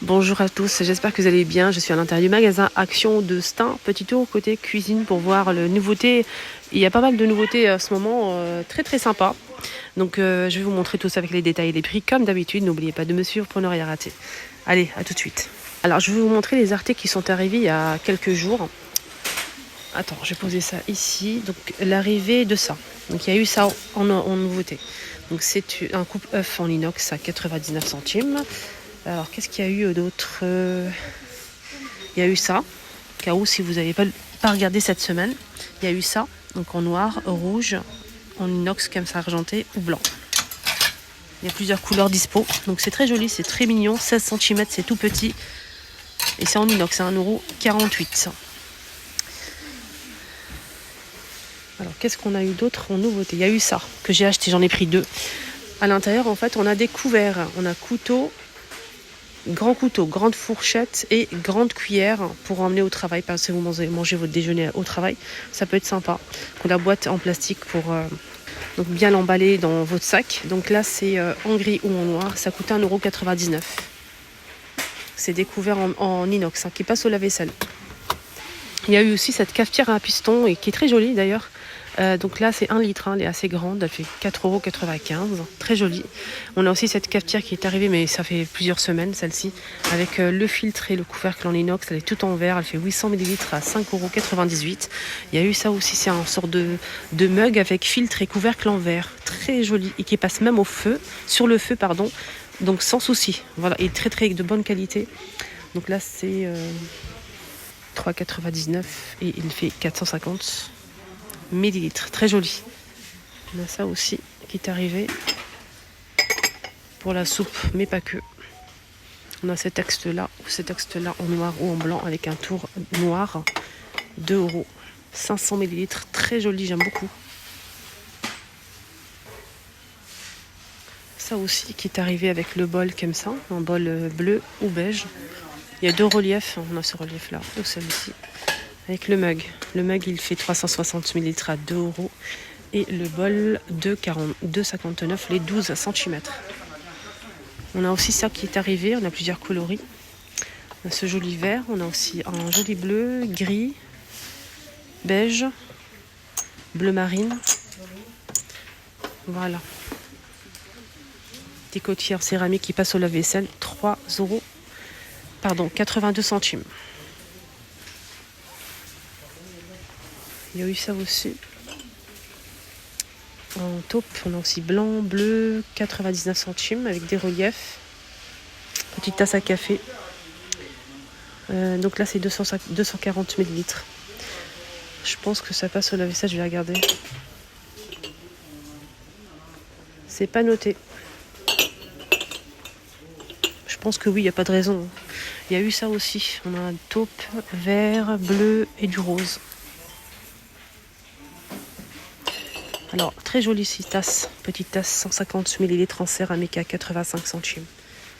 Bonjour à tous, j'espère que vous allez bien. Je suis à l'intérieur du magasin Action de Stein. Petit tour côté cuisine pour voir les nouveautés. Il y a pas mal de nouveautés à ce moment, très sympa. Donc je vais vous montrer tout ça avec les détails et les prix comme d'habitude. N'oubliez pas de me suivre pour ne rien rater. Allez, à tout de suite. Alors je vais vous montrer les articles qui sont arrivés il y a quelques jours. Attends, je vais poser ça ici. Donc l'arrivée de ça. Donc il y a eu ça en nouveauté. Donc c'est un coupe-œuf en inox à 99 centimes. Alors, qu'est-ce qu'il y a eu d'autre? Il y a eu ça, au cas où si vous n'avez pas regardé cette semaine. Il y a eu ça, donc en noir, rouge, en inox comme ça argenté ou blanc. Il y a plusieurs couleurs dispo, donc c'est très joli, c'est très mignon. 16 cm, c'est tout petit. Et c'est en inox, c'est 1,48 €. Alors, qu'est-ce qu'on a eu d'autre en nouveauté? Il y a eu ça, que j'ai acheté, j'en ai pris 2. À l'intérieur, en fait, on a des couverts. On a grand couteau, grande fourchette et grande cuillère pour emmener au travail. Parce que si vous mangez votre déjeuner au travail, ça peut être sympa. La boîte en plastique pour donc bien l'emballer dans votre sac. Donc là, c'est en gris ou en noir. Ça coûte 1,99 €. C'est découvert en inox qui passe au lave-vaisselle. Il y a eu aussi cette cafetière à piston et qui est très jolie d'ailleurs. Donc là c'est 1 litre, elle est assez grande, elle fait 4,95 €, très jolie. On a aussi cette cafetière qui est arrivée, mais ça fait plusieurs semaines celle-ci, avec le filtre et le couvercle en inox, elle est toute en verre, elle fait 800 ml à 5,98 €. Il y a eu ça aussi, c'est un sort de mug avec filtre et couvercle en verre, très joli, et qui passe même sur le feu, donc sans souci. Voilà, et très de bonne qualité. Donc là c'est 3,99 € et il fait 450 millilitres, très joli. On a ça aussi qui est arrivé pour la soupe, mais pas que. On a cet axe-là en noir ou en blanc avec un tour noir, 2 €, 500 millilitres, très joli, j'aime beaucoup. Ça aussi qui est arrivé avec le bol comme ça, un bol bleu ou beige. Il y a 2 reliefs, on a ce relief-là ou celui-ci. Avec le mug. Le mug, il fait 360 ml à 2 €. Et le bol, 2,59 les 12 cm. On a aussi ça qui est arrivé. On a plusieurs coloris. On a ce joli vert. On a aussi un joli bleu, gris, beige, bleu marine. Voilà. Des côtières céramiques qui passent au lave-vaisselle. 82 centimes. Il y a eu ça aussi. En taupe, on a aussi blanc, bleu, 99 centimes avec des reliefs. Petite tasse à café. Donc là, c'est 240 millilitres. Je pense que ça passe au lave-vaisselle, je vais regarder. C'est pas noté. Je pense que oui, il n'y a pas de raison. Il y a eu ça aussi. On a un taupe, vert, bleu et du rose. Alors, très jolie tasse, petite tasse 150 ml en céramique à 85 centimes,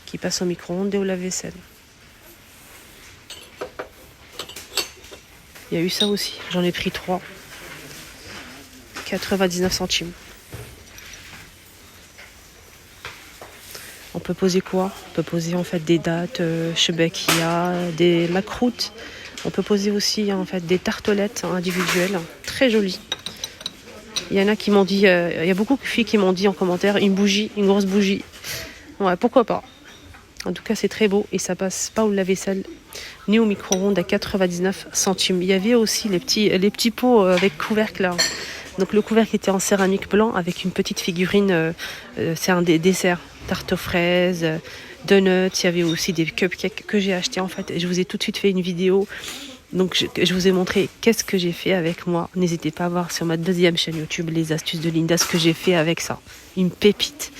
qui passe au micro-ondes et au lave-vaisselle. Il y a eu ça aussi, j'en ai pris 3, 99 centimes. On peut poser quoi? On peut poser en fait des dattes, Shebekia, des macroutes. On peut poser aussi en fait des tartelettes individuelles, très jolies. Il y en a qui m'ont dit, il y a beaucoup de filles qui m'ont dit en commentaire, une grosse bougie. Ouais, pourquoi pas. En tout cas, c'est très beau et ça passe pas au lave-vaisselle ni au micro-ondes à 99 centimes. Il y avait aussi les petits pots avec couvercle là. Donc le couvercle était en céramique blanc avec une petite figurine, c'est un des desserts, tarte aux fraises, donuts. Il y avait aussi des cupcakes que j'ai achetés en fait. Et je vous ai tout de suite fait une vidéo. Donc je vous ai montré qu'est-ce que j'ai fait avec moi. N'hésitez pas à voir sur ma deuxième chaîne YouTube les astuces de Linda, ce que j'ai fait avec ça. Une pépite.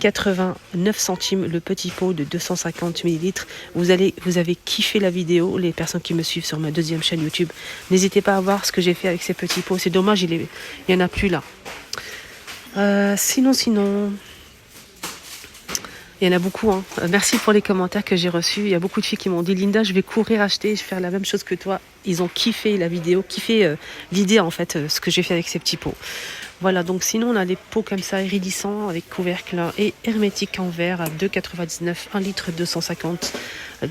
89 centimes le petit pot de 250 ml. Vous avez kiffé la vidéo, les personnes qui me suivent sur ma deuxième chaîne YouTube. N'hésitez pas à voir ce que j'ai fait avec ces petits pots. C'est dommage, il n'y en a plus là. Sinon, il y en a beaucoup. Merci pour les commentaires que j'ai reçus. Il y a beaucoup de filles qui m'ont dit Linda, je vais courir acheter, je vais faire la même chose que toi. Ils ont kiffé la vidéo, kiffé l'idée en fait, ce que j'ai fait avec ces petits pots. Voilà, donc sinon on a des pots comme ça iridescents avec couvercle et hermétique en verre à 2,99, 1 litre 250.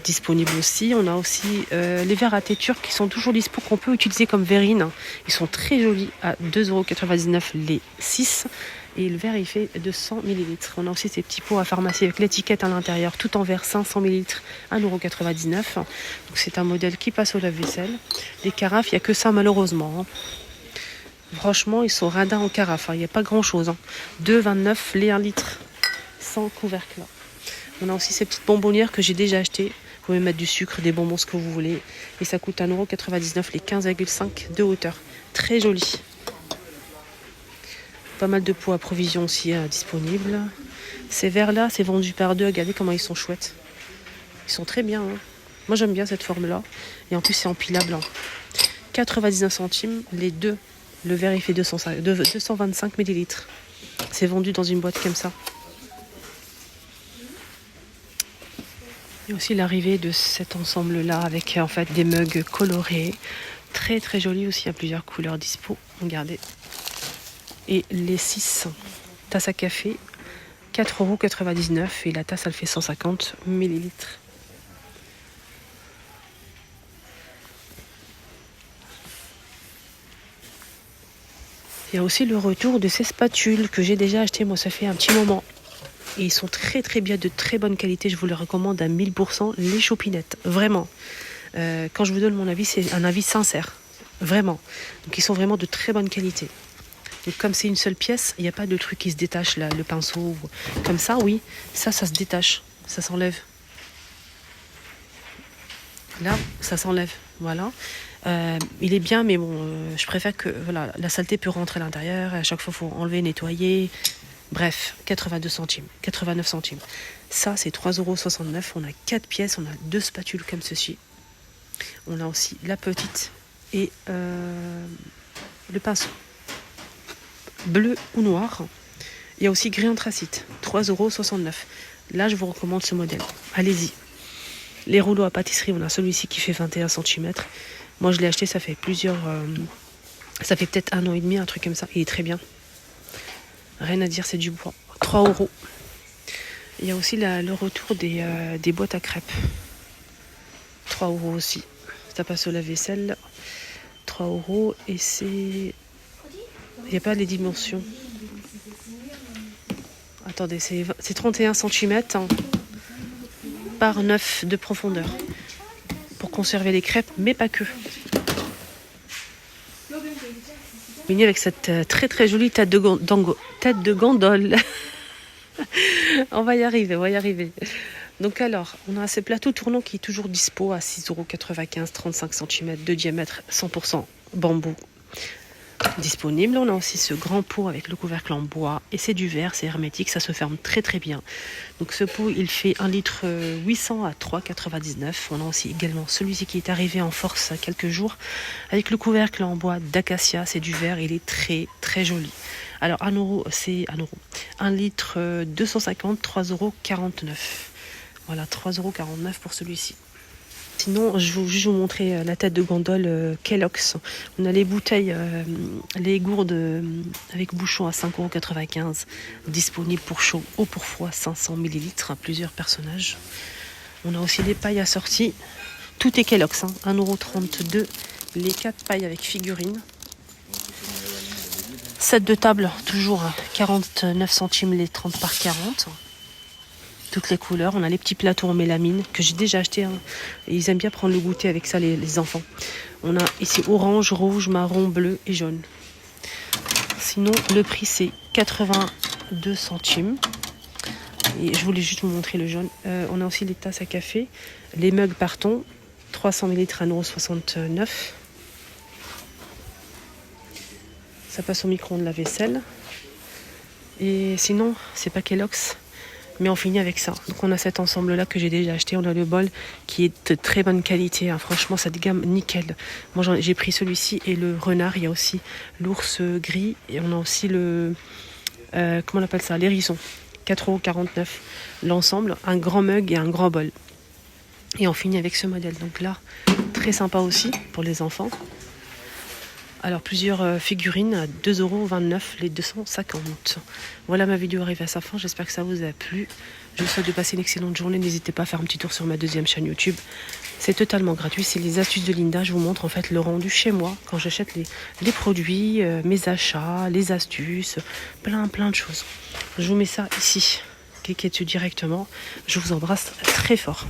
disponible aussi. On a aussi les verres à thé turcs qui sont toujours dispo, qu'on peut utiliser comme verrine. Ils sont très jolis à 2,99 € les 6. Et le verre, il fait 200 ml. On a aussi ces petits pots à pharmacie avec l'étiquette à l'intérieur, tout en verre 500 ml, 1,99 €. Donc c'est un modèle qui passe au lave-vaisselle. Les carafes, il n'y a que ça malheureusement. Franchement, ils sont radins en carafe. Il n'y a pas grand-chose. 2,29 € les 1 litre, sans couvercle. On a aussi ces petites bonbonnières que j'ai déjà achetées. Vous pouvez mettre du sucre, des bonbons, ce que vous voulez. Et ça coûte 1,99 € les 15,5 de hauteur. Très joli. Pas mal de pots à provision aussi disponibles. Ces verres-là, c'est vendu par deux. Regardez comment ils sont chouettes. Ils sont très bien. Moi, j'aime bien cette forme-là. Et en plus, c'est empilable. 99 centimes les deux. Le verre, il fait 225 ml. C'est vendu dans une boîte comme ça. Il y a aussi l'arrivée de cet ensemble-là avec en fait des mugs colorés. Très très joli aussi, il y a plusieurs couleurs dispo. Regardez. Et les 6 tasses à café, 4,99 € et la tasse elle fait 150 ml. Il y a aussi le retour de ces spatules que j'ai déjà achetées, moi ça fait un petit moment. Et ils sont très très bien, de très bonne qualité, je vous les recommande à 1000%, les chopinettes, vraiment. Quand je vous donne mon avis, c'est un avis sincère, vraiment. Donc ils sont vraiment de très bonne qualité. Donc comme c'est une seule pièce, il n'y a pas de truc qui se détache là, le pinceau. Comme ça, oui, ça se détache, ça s'enlève. Là, ça s'enlève, voilà. Il est bien, mais bon, je préfère que voilà, la saleté peut rentrer à l'intérieur. À chaque fois, il faut enlever, nettoyer. Bref, 82 centimes, 89 centimes. Ça, c'est 3,69 €. On a 4 pièces, on a 2 spatules comme ceci. On a aussi la petite et le pinceau. Bleu ou noir. Il y a aussi gris anthracite, 3,69 €. Là, je vous recommande ce modèle. Allez-y. Les rouleaux à pâtisserie, on a celui-ci qui fait 21 cm. Moi, je l'ai acheté, ça fait ça fait peut-être 1 an et demi, un truc comme ça. Il est très bien. Rien à dire, c'est du bois. 3 €. Il y a aussi le retour des boîtes à crêpes. 3 € aussi. Ça passe au lave-vaisselle. 3 € et c'est... Il n'y a pas les dimensions. Attendez, c'est 31 cm par 9 de profondeur. Pour conserver les crêpes, mais pas que. Mini avec cette très très jolie tête de gondole. On va y arriver. Donc alors, on a ce plateau tournant qui est toujours dispo à 6,95 €, 35 cm de diamètre, 100% bambou. Disponible. On a aussi ce grand pot avec le couvercle en bois et c'est du verre, c'est hermétique, ça se ferme très très bien. Donc ce pot il fait 1 litre 800 à 3,99 €. On a aussi également celui-ci qui est arrivé en force à quelques jours avec le couvercle en bois d'acacia, c'est du verre, il est très très joli. Alors 1 €, c'est 1 €. 1 litre 250, 3,49 €. Voilà, 3,49 € pour celui-ci. Sinon, je vais juste vous montrer la tête de gondole Kellogg's. On a les bouteilles, les gourdes avec bouchon à 5,95 € disponibles pour chaud ou pour froid, 500 ml à plusieurs personnages. On a aussi les pailles assorties. Tout est Kellogg's, 1,32 € les 4 pailles avec figurines. Set de table, toujours 49 centimes les 30 par 40. Toutes les couleurs. On a les petits plateaux en mélamine que j'ai déjà acheté. Et ils aiment bien prendre le goûter avec ça, les enfants. On a ici orange, rouge, marron, bleu et jaune. Sinon, le prix, c'est 82 centimes. Et je voulais juste vous montrer le jaune. On a aussi les tasses à café. Les mugs Parton, 300 ml, 1,69 €. Ça passe au micro-ondes de la vaisselle. Et sinon, c'est pas Kellogg's. Mais on finit avec ça. Donc on a cet ensemble-là que j'ai déjà acheté. On a le bol qui est de très bonne qualité. Franchement, ça dégamme nickel. Moi, j'ai pris celui-ci et le renard. Il y a aussi l'ours gris. Et on a aussi le... comment on appelle ça? L'hérisson. 4,49 € l'ensemble. Un grand mug et un grand bol. Et on finit avec ce modèle. Donc là, très sympa aussi pour les enfants. Alors plusieurs figurines à 2,29 € les 250. Voilà, ma vidéo arrive à sa fin, j'espère que ça vous a plu. Je vous souhaite de passer une excellente journée, n'hésitez pas à faire un petit tour sur ma deuxième chaîne YouTube. C'est totalement gratuit, c'est les astuces de Linda, je vous montre en fait le rendu chez moi, quand j'achète les produits, mes achats, les astuces, plein de choses. Je vous mets ça ici, cliquez dessus directement, je vous embrasse très fort.